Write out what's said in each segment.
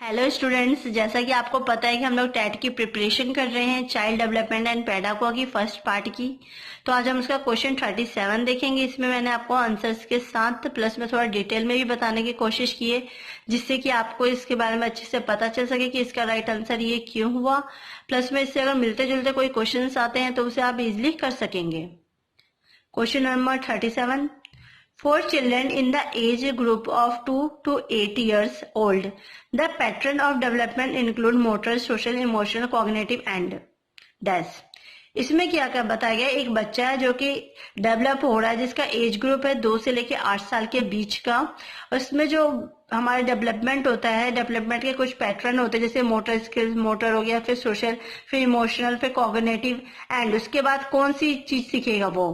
Hello students, जैसा कि आपको पता है कि हम लोग टेट की प्रिपरेशन कर रहे हैं, child development and pedagogy first part की। तो आज हम उसका क्वेश्चन 37 देखेंगे। इसमें मैंने आपको आंसर्स के साथ प्लस में थोड़ा डिटेल में भी बताने की कोशिश की है, जिससे कि आपको इसके बारे में अच्छे से पता चल सके कि इसका राइट आंसर ये क्यों हुआ। प्लस में इससे अगर मिलते जुलते कोई क्वेश्चन आते हैं तो उसे आप इजिली कर सकेंगे। Question number 37। For children in the age group of 2 to 8 years old, the pattern of development include motor, social, emotional, cognitive and dash। इसमें क्या क्या बताया गया, एक बच्चा है जो कि डेवलप हो रहा है, जिसका एज ग्रुप है 2 से लेके 8 साल के बीच का। उसमें जो हमारे डेवलपमेंट होता है, डेवलपमेंट के कुछ पैटर्न होते हैं, जैसे मोटर स्किल्स, मोटर हो गया, फिर सोशल, फिर इमोशनल, फिर कॉग्निटिव एंड उसके बाद कौन सी चीज सीखेगा वो,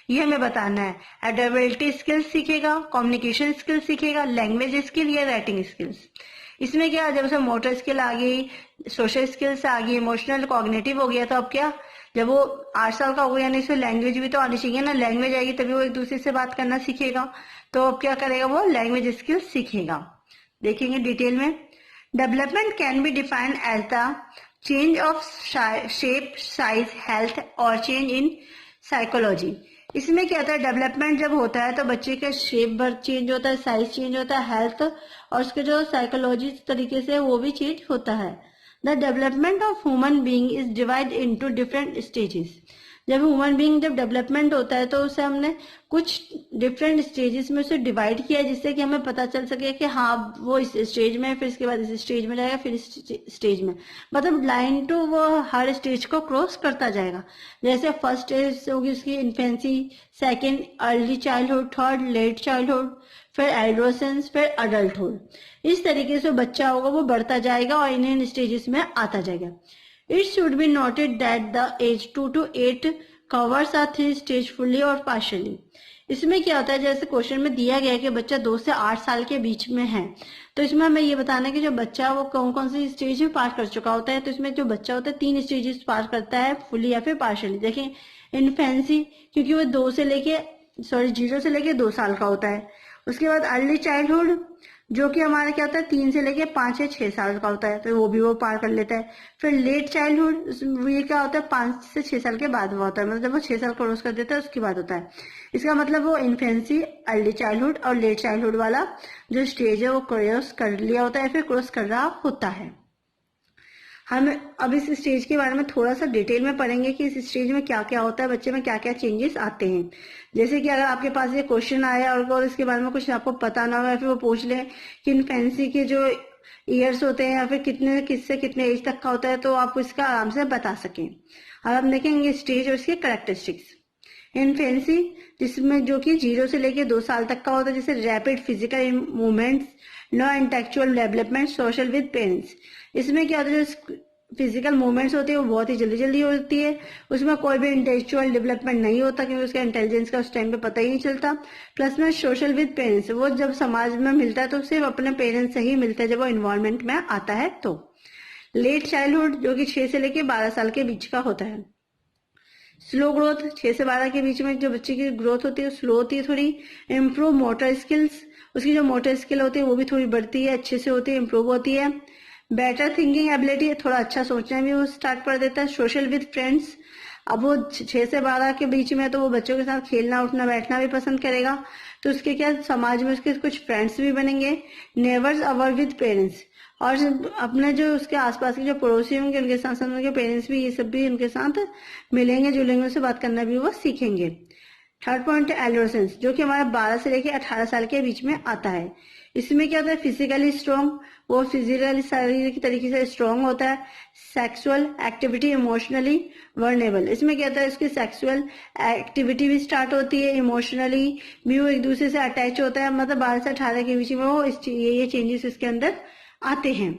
ये हमें बताना है। एडेबिलिटी स्किल्स सीखेगा, कम्युनिकेशन स्किल्स सीखेगा, लैंग्वेज स्किल या राइटिंग स्किल्स। इसमें क्या, जब उसे मोटर स्किल आ गई, सोशल स्किल्स आ गई, इमोशनल, कॉग्निटिव हो गया, तो अब क्या, जब वो 8 साल का हो गया, यानी उसे लैंग्वेज भी तो आनी चाहिए ना। लैंग्वेज आएगी तभी वो एक दूसरे से बात करना सीखेगा। तो अब क्या करेगा, वो लैंग्वेज स्किल्स सीखेगा। देखेंगे डिटेल में। Development can be defined as the change of shape, size, health और चेंज इन साइकोलॉजी। इसमें क्या होता है, डेवलपमेंट जब होता है तो बच्चे का शेप बर्थ चेंज होता है, साइज चेंज होता है, हेल्थ और उसके जो साइकोलॉजी तरीके से वो भी चेंज होता है। The development of human being is divide into different stages. जब ह्यूमन बीइंग जब डेवलपमेंट होता है तो उसे हमने कुछ डिफरेंट स्टेजेस में उसे डिवाइड किया, जिससे कि हमें पता चल सके कि हाँ वो इस स्टेज में, फिर इसके बाद इस स्टेज में जाएगा, फिर इस स्टेज में, मतलब लाइन टू वो हर स्टेज को क्रॉस करता जाएगा। जैसे फर्स्ट स्टेज होगी उसकी infancy, second early childhood, third late childhood, फिर एडोलेसेंस, फिर अडल्टहुड। इस तरीके से बच्चा होगा वो बढ़ता जाएगा और इन स्टेजेस में आता जाएगा। It should be noted that the age 2 to 8 covers a 3 stage fully और partially। इसमें क्या होता है, जैसे क्वेश्चन में दिया गया है कि बच्चा 2 से 8 साल के बीच में है, तो इसमें हमें ये बताना है कि जो बच्चा वो कौन कौन सी स्टेज में पार कर चुका होता है। तो इसमें जो बच्चा होता है 3 स्टेजेस पार करता है, फुली या फिर पार्शियली। देखें, इन्फेंसी, क्योंकि वो 0 से लेके 2 साल का होता है। उसके बाद अर्ली चाइल्डहुड, जो कि हमारा क्या होता है 3 से लेके 5 या 6 साल का होता है, तो वो भी वो पार कर लेता है। फिर लेट चाइल्डहुड, ये क्या होता है 5 से 6 साल के बाद हुआ होता है, मतलब जब वो 6 साल क्रॉस कर देता है उसके बाद होता है। इसका मतलब वो इन्फेंसी, अर्ली चाइल्डहुड और लेट चाइल्डहुड वाला जो स्टेज है वो क्रॉस कर लिया होता है, फिर क्रॉस कर रहा होता है। हम अब इस स्टेज के बारे में थोड़ा सा डिटेल में पढ़ेंगे कि इस स्टेज में क्या क्या होता है, बच्चे में क्या क्या चेंजेस आते हैं। जैसे कि अगर आपके पास ये क्वेश्चन आया और इसके बारे में कुछ आपको पता ना हो, या फिर वो पूछ ले कि इन्फेंसी के जो ईयर्स होते हैं या फिर किससे कितने एज तक का होता है, तो आप इसका आराम से बता सकें। अब हम देखेंगे स्टेज और इसके कैरेक्टरिस्टिक्स। इन्फेंसी, जिसमें जो कि 0 से लेके 2 साल तक का होता है, जैसे rapid physical movements, no intellectual development, social with parents. इसमें क्या होता है, जो फिजिकल मूवमेंट्स होती है वो बहुत ही जल्दी जल्दी होती है, उसमें कोई भी इंटेलेक्चुअल डेवलपमेंट नहीं होता, क्योंकि उसका इंटेलिजेंस का उस टाइम पे पता ही नहीं चलता। प्लस में सोशल विद पेरेंट्स, वो जब समाज में मिलता है तो सिर्फ अपने पेरेंट्स से ही मिलता है जब वो इन्वायरमेंट में आता है। तो लेट चाइल्डहुड, जो कि 6 से लेके 12 साल के बीच का होता है। स्लो ग्रोथ, 6 से 12 के बीच में जो बच्चे की ग्रोथ होती है स्लो होती है थोड़ी। इम्प्रूव मोटर स्किल्स, उसकी जो मोटर स्किल होती है वो भी थोड़ी बढ़ती है, अच्छे से होती है, इम्प्रूव होती है। बेटर थिंकिंग एबिलिटी, थोड़ा अच्छा सोचना भी वो स्टार्ट कर देता है। सोशल विद फ्रेंड्स, अब वो 6 से 12 के बीच में तो वो बच्चों के साथ खेलना उठना बैठना भी पसंद करेगा, तो उसके क्या समाज में उसके कुछ फ्रेंड्स भी बनेंगे। नेबर्स अवर विद पेरेंट्स, और अपने जो उसके आसपास के जो पड़ोसी होंगे उनके साथ साथ उनके पेरेंट्स भी, ये सब भी उनके साथ मिलेंगे जुलेंगे, उनसे बात करना भी वो सीखेंगे। थर्ड पॉइंट है एडोलेसेंस, जो कि हमारे 12 से लेके 18 साल के बीच में आता है। इसमें क्या होता है, फिजिकली स्ट्रॉन्ग, वो फिजिकली शारीरिक तरीके से स्ट्रॉन्ग होता है। सेक्सुअल एक्टिविटी, इमोशनली वर्नेबल, इसमें क्या होता है उसकी सेक्सुअल एक्टिविटी भी स्टार्ट होती है, इमोशनली भी वो एक दूसरे से अटैच होता है, मतलब 12 से 18 के बीच में वो ये चेंजेस इसके अंदर आते हैं।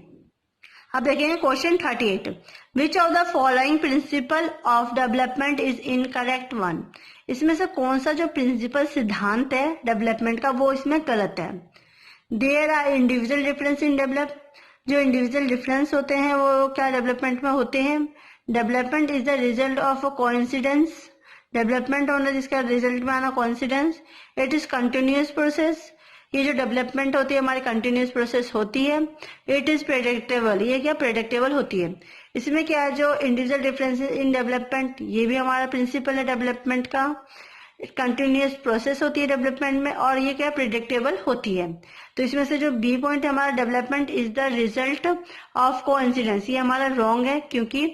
अब देखेंगे question 38। Which of the following principle of development is incorrect one. इसमें से कौन सा जो प्रिंसिपल सिद्धांत है डेवलपमेंट का वो इसमें गलत है। There are individual difference in develop, जो इंडिविजुअल डिफरेंस होते हैं वो क्या डेवलपमेंट में होते हैं। Development is the result of a coincidence, development होना जिसका रिजल्ट में आना coincidence. It is continuous process, ये जो डेवलपमेंट होती है हमारी कंटिन्यूस प्रोसेस होती है। इट इज प्रेडिक्टेबल, ये क्या प्रेडिक्टेबल होती है। इसमें क्या है जो इंडिविजुअल डिफरेंसेस इन डेवलपमेंट, ये भी हमारा प्रिंसिपल है डेवलपमेंट का। कंटिन्यूस प्रोसेस होती है डेवलपमेंट में और ये क्या प्रिडिक्टेबल होती है। तो इसमें से जो बी पॉइंट है हमारा development is the result of coincidence, ये हमारा रॉन्ग है क्योंकि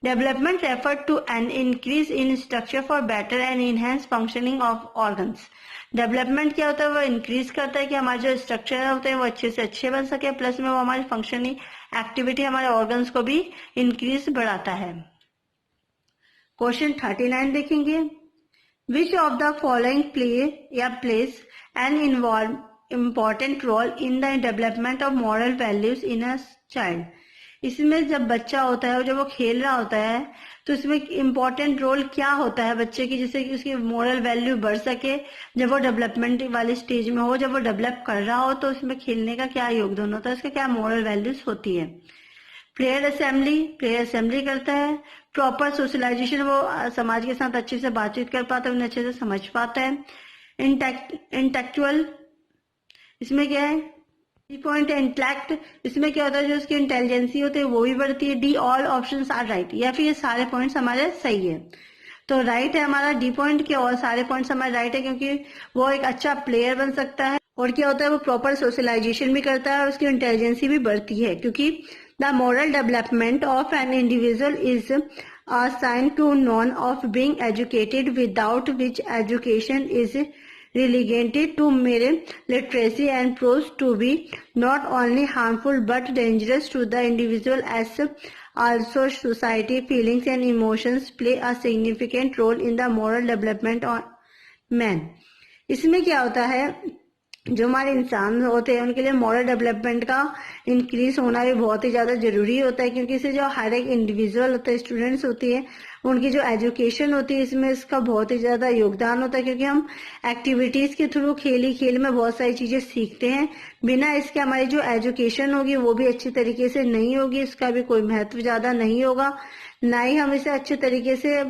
development refer to an increase in structure for better and enhance functioning of organs. Development क्या होता है वो इंक्रीज करता है कि हमारे जो स्ट्रक्चर होते हैं वो अच्छे से अच्छे बन सके, प्लस में वो हमारी फंक्शनिंग एक्टिविटी हमारे ऑर्गन्स को भी इंक्रीज बढ़ाता है। क्वेश्चन 39 देखेंगे। Which of the following plays an important role in the development of moral values in a child? इसमें जब बच्चा होता है और जब वो खेल रहा होता है तो इसमें इम्पोर्टेंट रोल क्या होता है बच्चे की, जिससे कि उसकी मोरल वैल्यू बढ़ सके जब वो डेवलपमेंट वाले स्टेज में हो, जब वो डेवलप कर रहा हो तो उसमें खेलने का क्या योगदान होता है, उसका क्या मोरल वैल्यूज होती है। प्लेयर असेंबली करता है। प्रॉपर सोशलाइजेशन, वो समाज के साथ अच्छे से बातचीत कर पाता है, उन्हें अच्छे से समझ पाता है। इंटेलेक्चुअल, इसमें क्या है पॉइंट है इंटेलेक्ट, इसमें क्या होता है जो उसकी इंटेलिजेंसी होती है वो भी बढ़ती है। D all options are right, या फिर ये सारे पॉइंट्स हमारे सही है। तो राइट है हमारा डी पॉइंट के और सारे पॉइंट्स हमारे राइट है क्योंकि वो एक अच्छा प्लेयर बन सकता है और क्या होता है वो प्रॉपर सोशलाइजेशन भी करता है और उसकी इंटेलिजेंसी भी बढ़ती है क्योंकि the moral development of an individual is a sign to none of being educated, without which education is relegated to mere literacy and proves to be not only harmful but dangerous to the individual as also society. Feelings and emotions play a significant role in the moral development of man. इसमें क्या होता है जो हमारे इंसान होते हैं उनके लिए मॉरल डेवलपमेंट का इंक्रीज होना भी बहुत ही ज्यादा जरूरी होता है क्योंकि इससे जो हर एक इंडिविजुअल होता है, स्टूडेंट्स होती है, उनकी जो एजुकेशन होती है इसमें इसका बहुत ही ज्यादा योगदान होता है क्योंकि हम एक्टिविटीज के थ्रू खेल में बहुत सारी चीजें सीखते हैं। बिना इसके हमारी जो एजुकेशन होगी वो भी अच्छी तरीके से नहीं होगी, इसका भी कोई महत्व ज्यादा नहीं होगा, ना ही हम इसे अच्छे तरीके से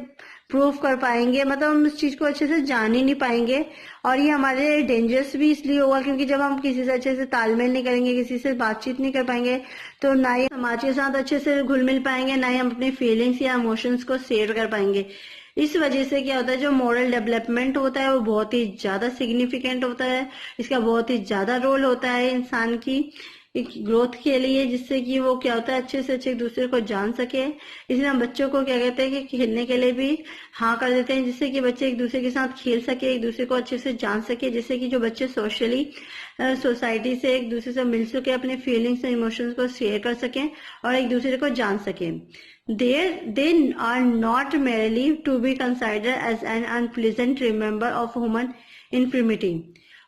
प्रूव कर पाएंगे, मतलब हम उस चीज को अच्छे से जान ही नहीं पाएंगे। और ये हमारे लिए डेंजरस भी इसलिए होगा क्योंकि जब हम किसी से अच्छे से तालमेल नहीं करेंगे, किसी से बातचीत नहीं कर पाएंगे तो ना ही समाज के साथ अच्छे से घुल मिल पाएंगे, ना ही हम अपने फीलिंग्स या इमोशंस को शेयर कर पाएंगे। इस वजह से क्या होता है जो मॉरल डेवलपमेंट होता है वो बहुत ही ज्यादा सिग्निफिकेंट होता है, इसका बहुत ही ज्यादा रोल होता है इंसान की ग्रोथ के लिए, जिससे कि वो क्या होता है अच्छे से अच्छे एक दूसरे को जान सके। इसलिए हम बच्चों को क्या कहते हैं कि खेलने के लिए भी हाँ कर देते हैं, जिससे कि बच्चे एक दूसरे के साथ खेल सके, एक दूसरे को अच्छे से जान सके, जिससे कि जो बच्चे सोशली सोसाइटी से एक दूसरे से मिल सके, अपने फीलिंग्स और इमोशंस को शेयर कर सकें और एक दूसरे को जान सके। They are not merely to be considered as an unpleasant remember of human infirmity।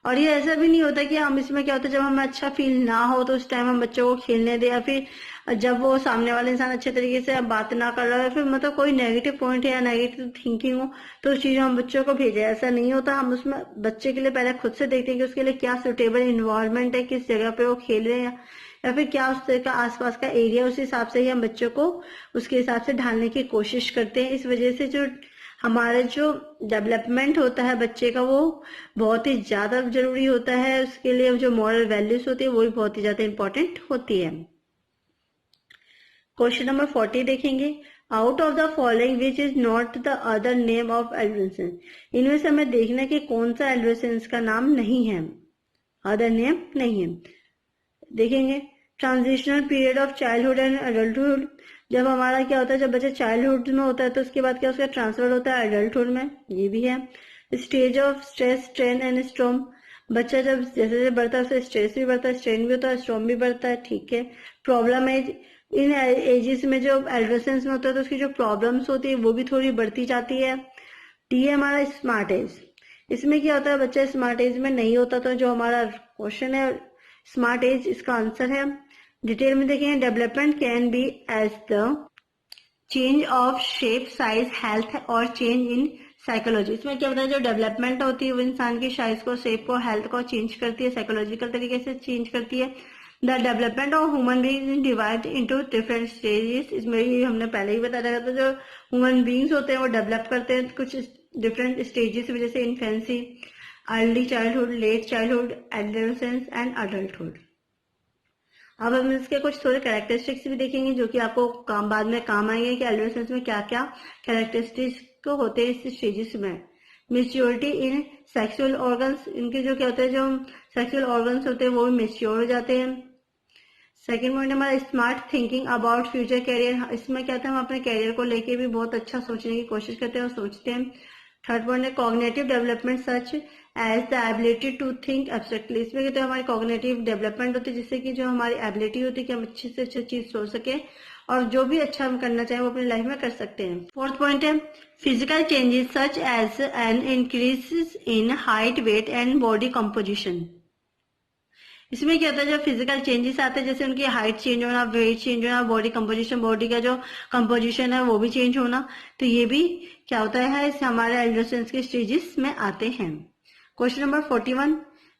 और ये ऐसा भी नहीं होता कि हम इसमें क्या होता है जब हमें अच्छा फील ना हो तो उस टाइम हम बच्चों को खेलने दें, या फिर जब वो सामने वाले इंसान अच्छे तरीके से बात ना कर रहा है, फिर मतलब कोई नेगेटिव पॉइंट है या नेगेटिव थिंकिंग हो तो उस चीज हम बच्चों को भेजें, ऐसा नहीं होता। हम उसमें बच्चे के लिए पहले खुद से देखते हैं कि उसके लिए क्या सुटेबल इन्वायरमेंट है, किस जगह पे वो खेल रहे हैं या फिर क्या उस तरह का आसपास का एरिया, उस हिसाब से ही हम बच्चों को उसके हिसाब से ढालने की कोशिश करते हैं। इस वजह से जो हमारा जो डेवलपमेंट होता है बच्चे का वो बहुत ही ज्यादा जरूरी होता है, उसके लिए जो मॉरल वैल्यूज होती है वो भी बहुत ही ज्यादा इंपॉर्टेंट होती है। क्वेश्चन नंबर 40 देखेंगे। Out of the following which is not the other name of adolescence. इनमें से हमें देखना कि कौन सा एडोलेसेंस का नाम नहीं है, अदर नेम नहीं है। देखेंगे transitional period of childhood and adulthood. जब हमारा क्या होता है जब बच्चा चाइल्डहुड में होता है तो उसके बाद क्या उसका ट्रांसफर होता है एडल्टहुड में, ये भी है। Stage of stress strain and storm. बच्चा जब जैसे जैसे बढ़ता है उससे स्ट्रेस भी बढ़ता है, स्ट्रेन भी होता है, स्ट्रॉम भी बढ़ता है, ठीक है। प्रॉब्लम एज, इन एजेस में जो एडोलेसेंस में होता है तो उसकी जो प्रॉब्लम्स होती है वो भी थोड़ी बढ़ती जाती है। डी है हमारा स्मार्ट एज। इसमें क्या होता है बच्चा स्मार्ट एज में नहीं होता, तो जो हमारा क्वेश्चन है स्मार्ट एज इसका आंसर है। डिटेल में देखेंगे development can be as the change of shape size health और चेंज इन साइकोलॉजी। इसमें क्या होता है जो डेवलपमेंट होती है वो इंसान की साइज को, शेप को, हेल्थ को चेंज करती है, साइकोलॉजिकल तरीके से चेंज करती है। The development of human being divide into different stages. इसमें ही हमने पहले ही बताया था जो ह्यूमन बीइंग्स होते हैं वो डेवलप करते हैं कुछ डिफरेंट स्टेजेस, जैसे infancy, early childhood, late childhood, adolescence and adulthood. अब हम इसके कुछ थोड़े कैरेक्टरिस्टिक्स भी देखेंगे जो कि आपको बाद में काम आएंगे कि एडोलेसेंस में क्या क्या कैरेक्टरिस्टिक्स होते हैं इस स्टेजेस में। मेच्योरिटी इन सेक्सुअल ऑर्गन्स, इनके जो क्या होते हैं, जो सेक्सुअल ऑर्गन्स होते हैं वो भी मेच्योर हो जाते हैं। सेकेंड पॉइंट हमारा smart thinking about future career, इसमें क्या था हम अपने कैरियर को लेके भी बहुत अच्छा सोचने की कोशिश करते हैं और सोचते हैं। थर्ड पॉइंट है cognitive development such as the ability to think abstractly, इसमें कहते हैं हमारी कॉग्निटिव डेवलपमेंट होती है जिससे कि जो हमारी एबिलिटी होती है कि हम अच्छी से अच्छी चीज सोच सके और जो भी अच्छा हम करना चाहें वो अपनी लाइफ में कर सकते हैं। फोर्थ पॉइंट है physical changes such as an increase in height, weight and body composition, इसमें क्या होता है जो फिजिकल चेंजेस आते हैं जैसे उनकी हाइट चेंज होना, वेट चेंज होना, बॉडी कंपोजिशन, बॉडी का जो कंपोजिशन है वो भी चेंज होना, तो ये भी क्या होता है इस हमारे एडोलेसेंस के स्टेजेस में आते हैं। Question number 41,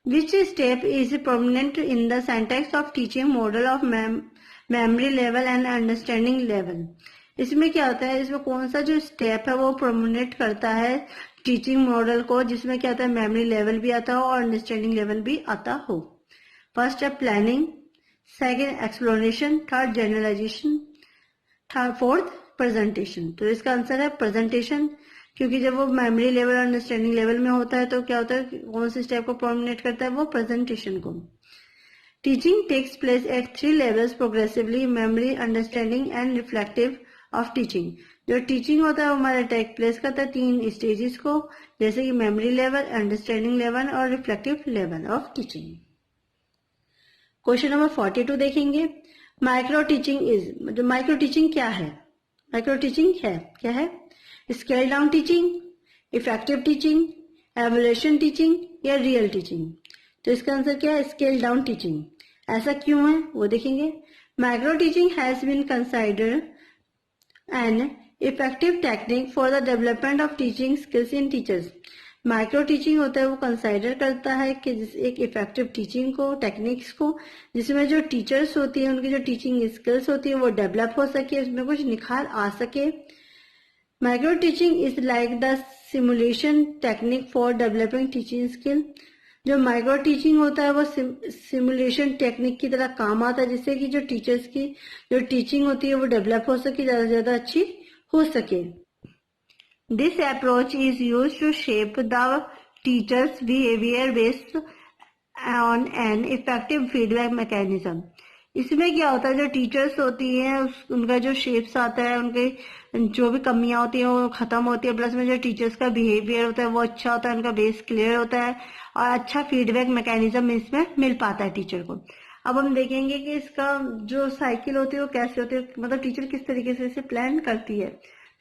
which step is permanent in the syntax of teaching model of memory level and understanding level, इसमें क्या होता है, इसमें कौन सा जो स्टेप है वो परमानेंट करता है टीचिंग मॉडल को, जिसमें क्या होता है मेमोरी लेवल भी आता हो और अंडरस्टैंडिंग लेवल भी आता हो। फर्स्ट है planning, second exploration, third generalisation, fourth presentation. तो इसका आंसर है प्रेजेंटेशन, क्योंकि जब वो मेमोरी लेवल और अंडरस्टैंडिंग लेवल में होता है तो क्या होता है, कौन से स्टेप को परमानेंट करता है, वो प्रेजेंटेशन को। Teaching takes place at 3 levels progressively, memory, understanding and reflective of teaching, जो टीचिंग होता है वो हमारा टेक प्लेस करता है 3 स्टेजेस को, जैसे कि मेमोरी लेवल, अंडरस्टैंडिंग लेवल और reflective level of teaching. Question number 42 देखेंगे, माइक्रो टीचिंग इज, जो माइक्रो टीचिंग क्या है, माइक्रो टीचिंग है क्या है, scale down teaching, effective teaching, evolution teaching या रियल टीचिंग। तो इसका आंसर क्या है, स्केल डाउन टीचिंग। ऐसा क्यों है वो देखेंगे। Micro teaching has been considered an effective technique for the development of teaching skills in teachers, micro teaching होता है वो कंसाइडर करता है कि एक इफेक्टिव टीचिंग को, टेक्निक्स को, जिसमें जो टीचर्स होती हैं उनकी जो टीचिंग स्किल्स होती है वो डेवलप हो सके, उसमें कुछ निखार आ सके। Micro teaching is like the simulation technique for developing teaching skill, जो माइक्रो टीचिंग होता है वो सिमुलेशन टेक्निक की तरह काम आता है जिससे कि जो टीचर्स की जो टीचिंग होती है वो डेवलप हो सके, ज्यादा से ज्यादा अच्छी हो सके। This approach is used to shape the teacher's behavior based on an effective feedback mechanism. इसमें क्या होता है, जो टीचर्स होती हैं उनका जो शेप्स आता है, उनके जो भी कमियां होती हैं वो खत्म होती है, प्लस में जो टीचर्स का बिहेवियर होता है वो अच्छा होता है, उनका बेस क्लियर होता है और अच्छा फीडबैक मैकेनिज्म इसमें मिल पाता है टीचर को। अब हम देखेंगे कि इसका जो साइकिल होती है वो कैसे होती है, मतलब टीचर किस तरीके से इसे प्लान करती है।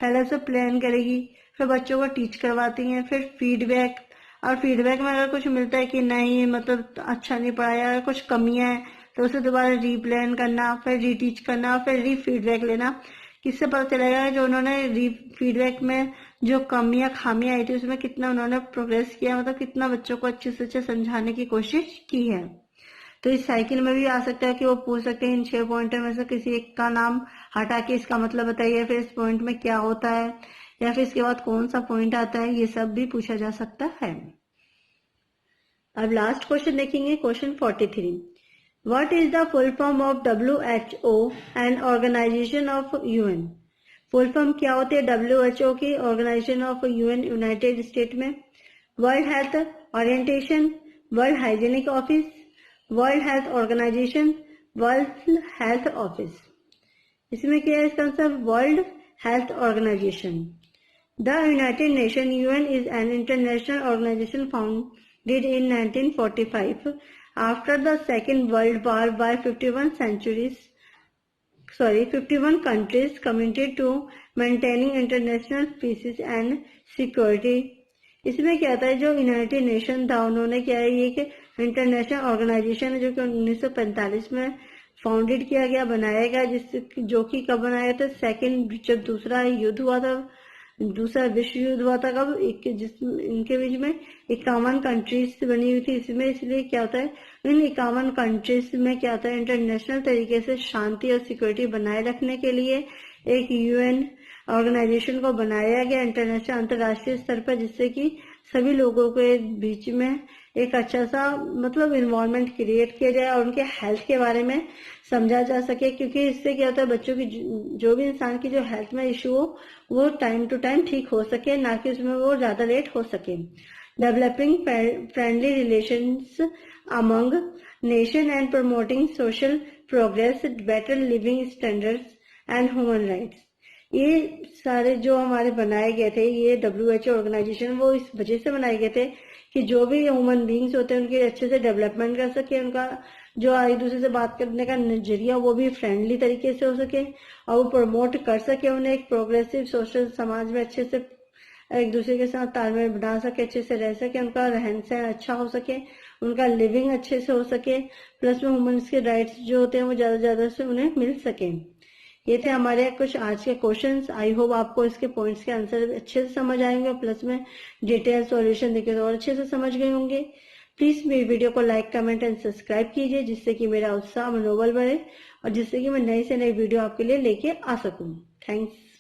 पहले से प्लान करेगी, फिर बच्चों को टीच करवाती हैं, फिर फीडबैक, और फीडबैक में अगर कुछ मिलता है कि नहीं मतलब अच्छा नहीं पढ़ाया, अगर कुछ कमियां हैं तो उसे दोबारा रीप्लान करना, फिर रीटीच करना, फिर री फीडबैक लेना। किससे पता चलेगा जो उन्होंने री फीडबैक में जो कमियां खामियां आई थी उसमें कितना उन्होंने प्रोग्रेस किया, मतलब कितना बच्चों को अच्छे से अच्छे समझाने की कोशिश की है। तो इस साइकिल में भी आ सकता है कि वो पूछ सकते हैं इन 6 पॉइंट में से किसी एक का नाम हटा के इसका मतलब बताइए, फिर इस पॉइंट में क्या होता है, या फिर इसके बाद कौन सा पॉइंट आता है, ये सब भी पूछा जा सकता है। अब लास्ट क्वेश्चन देखेंगे, question 43, what is the full form of WHO and organisation of UN। Full form क्या होती है WHO की, organisation of UN United State में। World Health Orientation, World Hygienic Office, World Health Organisation, World Health Office. इसमें क्या है इसका answer, World Health Organisation. The United Nations UN is an international organization founded in 1945 after the Second World War by 51 countries committed to maintaining international peace and security। इसमें क्या था, जो United nation था उन्होंने क्या है, ये कि इंटरनेशनल ऑर्गेनाइजेशन है जो कि 1945 में फाउंडेड किया गया, बनाया गया, जो कि कब बनाया था, जब दूसरा युद्ध हुआ था, दूसरा विश्व युद्ध हुआ था, कब इनके बीच में 51 कंट्रीज बनी हुई थी इसमें। इसलिए क्या होता है, इन 51 कंट्रीज में क्या होता है, इंटरनेशनल तरीके से शांति और सिक्योरिटी बनाए रखने के लिए एक UN ऑर्गेनाइजेशन को बनाया गया इंटरनेशनल अंतर्राष्ट्रीय स्तर पर, जिससे कि सभी लोगों के बीच में एक अच्छा सा मतलब इन्वायरमेंट क्रिएट किया जाए और उनके हेल्थ के बारे में समझा जा सके, क्योंकि इससे क्या होता है बच्चों की जो भी इंसान की जो हेल्थ में इश्यू हो वो टाइम टू टाइम ठीक हो सके, ना कि उसमें वो ज्यादा लेट हो सके। Developing friendly relations among nation and promoting social progress, better living standards and human rights. ये सारे जो हमारे बनाए गए थे, ये WHO ऑर्गेनाइजेशन वो इस वजह से बनाए गए थे कि जो भी ह्यूमन बींग्स होते हैं उनके अच्छे से डेवलपमेंट कर सके, उनका जो एक दूसरे से बात करने का नजरिया वो भी फ्रेंडली तरीके से हो सके और वो प्रमोट कर सके उन्हें एक प्रोग्रेसिव सोशल समाज में अच्छे से एक दूसरे के साथ तालमेल बना सके, अच्छे से रह सके, उनका रहन सहन अच्छा हो सके, उनका लिविंग अच्छे से हो सके, प्लस में ह्यूमन्स के राइट्स जो होते हैं वो ज्यादा ज्यादा से उन्हें मिल सके। ये थे हमारे कुछ आज के क्वेश्चंस। आई होप आपको इसके पॉइंट्स के आंसर अच्छे से समझ आएंगे, प्लस में डिटेल सॉल्यूशन देखे तो और अच्छे से समझ गए होंगे। प्लीज मेरी वीडियो को लाइक, कमेंट एंड सब्सक्राइब कीजिए, जिससे कि मेरा उत्साह मनोबल बढ़े और जिससे कि मैं नई से नई वीडियो आपके लिए लेके आ सकूं। थैंक्स।